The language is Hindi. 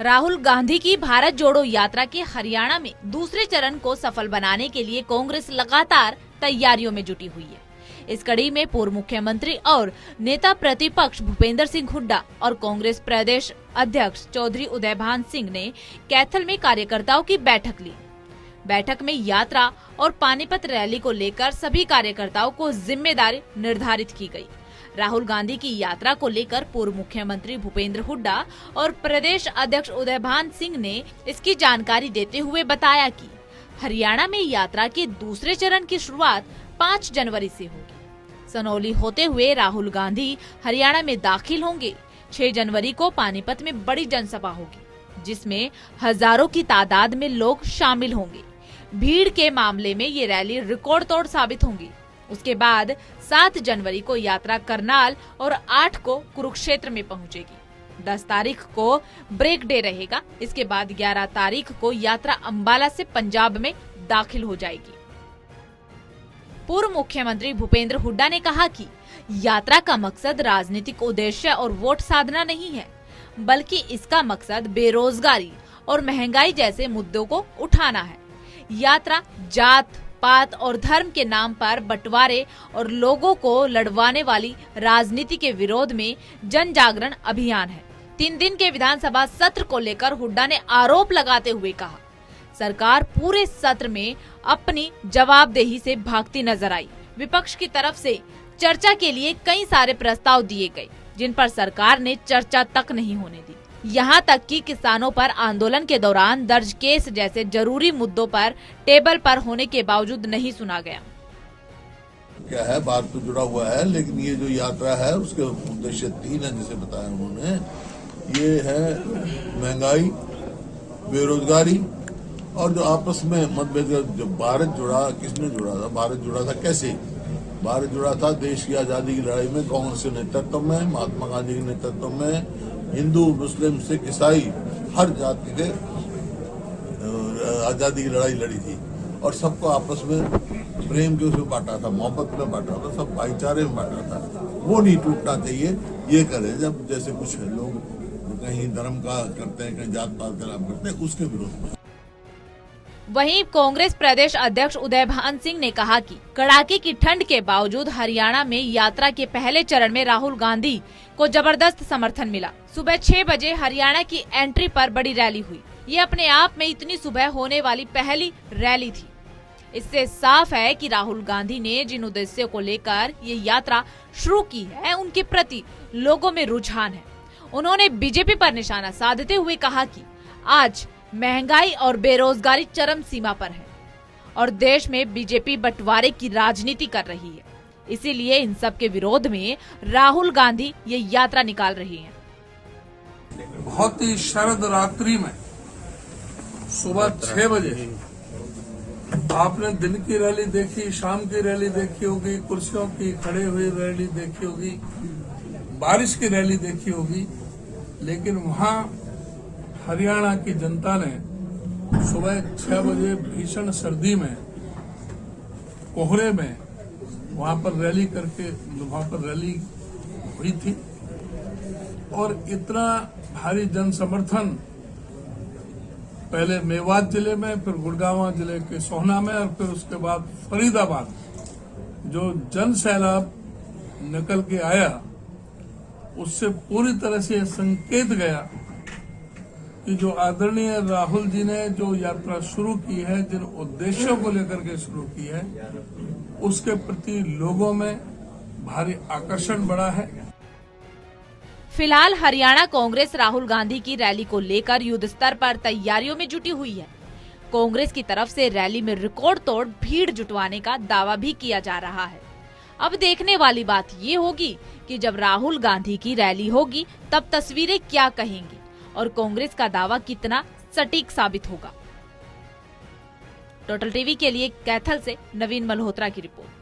राहुल गांधी की भारत जोड़ो यात्रा के हरियाणा में दूसरे चरण को सफल बनाने के लिए कांग्रेस लगातार तैयारियों में जुटी हुई है। इस कड़ी में पूर्व मुख्यमंत्री और नेता प्रतिपक्ष भूपेंद्र सिंह हुड्डा और कांग्रेस प्रदेश अध्यक्ष चौधरी उदयभान सिंह ने कैथल में कार्यकर्ताओं की बैठक ली। बैठक में यात्रा और पानीपत रैली को लेकर सभी कार्यकर्ताओं को जिम्मेदारी निर्धारित की गई। राहुल गांधी की यात्रा को लेकर पूर्व मुख्यमंत्री भूपेंद्र हुड्डा और प्रदेश अध्यक्ष उदयभान सिंह ने इसकी जानकारी देते हुए बताया कि हरियाणा में यात्रा के दूसरे चरण की शुरुआत 5 जनवरी से होगी। सनौली होते हुए राहुल गांधी हरियाणा में दाखिल होंगे। 6 जनवरी को पानीपत में बड़ी जनसभा होगी, जिसमें हजारों की तादाद में लोग शामिल होंगे। भीड़ के मामले में ये रैली रिकॉर्ड तोड़ साबित होंगी। उसके बाद 7 जनवरी को यात्रा करनाल और 8 को कुरुक्षेत्र में पहुंचेगी। 10 तारीख को ब्रेक डे रहेगा। इसके बाद 11 तारीख को यात्रा अंबाला से पंजाब में दाखिल हो जाएगी। पूर्व मुख्यमंत्री भूपेंद्र हुड्डा ने कहा कि यात्रा का मकसद राजनीतिक उद्देश्य और वोट साधना नहीं है, बल्कि इसका मकसद बेरोजगारी और महंगाई जैसे मुद्दों को उठाना है। यात्रा जात, पात और धर्म के नाम पर बंटवारे और लोगों को लड़वाने वाली राजनीति के विरोध में जन जागरण अभियान है। 3 दिन के विधानसभा सत्र को लेकर हुड्डा ने आरोप लगाते हुए कहा, सरकार पूरे सत्र में अपनी जवाबदेही से भागती नजर आई। विपक्ष की तरफ से चर्चा के लिए कई सारे प्रस्ताव दिए गए, जिन पर सरकार ने चर्चा तक नहीं होने दी। यहाँ तक कि किसानों पर आंदोलन के दौरान दर्ज केस जैसे जरूरी मुद्दों पर टेबल पर होने के बावजूद नहीं सुना गया। क्या है, बात तो जुड़ा हुआ है, लेकिन ये जो यात्रा है उसके उद्देश्य 3 है, जिसे बताया उन्होंने। ये है महंगाई, बेरोजगारी और जो आपस में मतभेद। जो भारत जुड़ा, किसने जुड़ा था? भारत जुड़ा था कैसे? भारत जुड़ा था देश की आजादी की लड़ाई में कांग्रेस के नेतृत्व में, महात्मा गांधी के नेतृत्व में। हिंदू, मुस्लिम, सिख, ईसाई हर जाति के आजादी की लड़ाई लड़ी थी और सबको आपस में प्रेम के उसमें बांटा था, मोहब्बत में बांटा था, सब भाईचारे में बांटा था। वो नहीं टूटना चाहिए। ये करें जब जैसे कुछ लोग कहीं धर्म का करते हैं, कहीं जात पात का नाम करते हैं, उसके विरोध में। वहीं कांग्रेस प्रदेश अध्यक्ष उदयभान सिंह ने कहा कि कड़ाके की ठंड के बावजूद हरियाणा में यात्रा के पहले चरण में राहुल गांधी को जबरदस्त समर्थन मिला। सुबह 6 बजे हरियाणा की एंट्री पर बड़ी रैली हुई। ये अपने आप में इतनी सुबह होने वाली पहली रैली थी। इससे साफ है कि राहुल गांधी ने जिन उद्देश्यों को लेकर ये यात्रा शुरू की है, उनके प्रति लोगों में रुझान है। उन्होंने बीजेपी पर निशाना साधते हुए कहा कि आज महंगाई और बेरोजगारी चरम सीमा पर है और देश में बीजेपी बंटवारे की राजनीति कर रही है। इसीलिए इन सब के विरोध में राहुल गांधी ये यात्रा निकाल रही हैं। बहुत ही शरद रात्रि में सुबह 6 बजे आपने दिन की रैली देखी, शाम की रैली देखी होगी, कुर्सियों की खड़े हुई रैली देखी होगी, बारिश की रैली देखी होगी, लेकिन वहां हरियाणा की जनता ने सुबह 6 बजे भीषण सर्दी में, कोहरे में वहां पर रैली करके वहां पर रैली हुई थी और इतना भारी जन समर्थन पहले मेवात जिले में, फिर गुड़गांव जिले के सोहना में और फिर उसके बाद फरीदाबाद जो जन सैलाब निकल के आया, उससे पूरी तरह से संकेत गया कि जो आदरणीय राहुल जी ने जो यात्रा शुरू की है, जिन उद्देश्यों को लेकर के शुरू की है, उसके प्रति लोगों में भारी आकर्षण बढ़ा है। फिलहाल हरियाणा कांग्रेस राहुल गांधी की रैली को लेकर युद्ध स्तर पर तैयारियों में जुटी हुई है। कांग्रेस की तरफ से रैली में रिकॉर्ड तोड़ भीड़ जुटवाने का दावा भी किया जा रहा है। अब देखने वाली बात ये होगी कि जब राहुल गांधी की रैली होगी तब तस्वीरें क्या कहेंगी और कांग्रेस का दावा कितना सटीक साबित होगा। टोटल टीवी के लिए कैथल से नवीन मल्होत्रा की रिपोर्ट।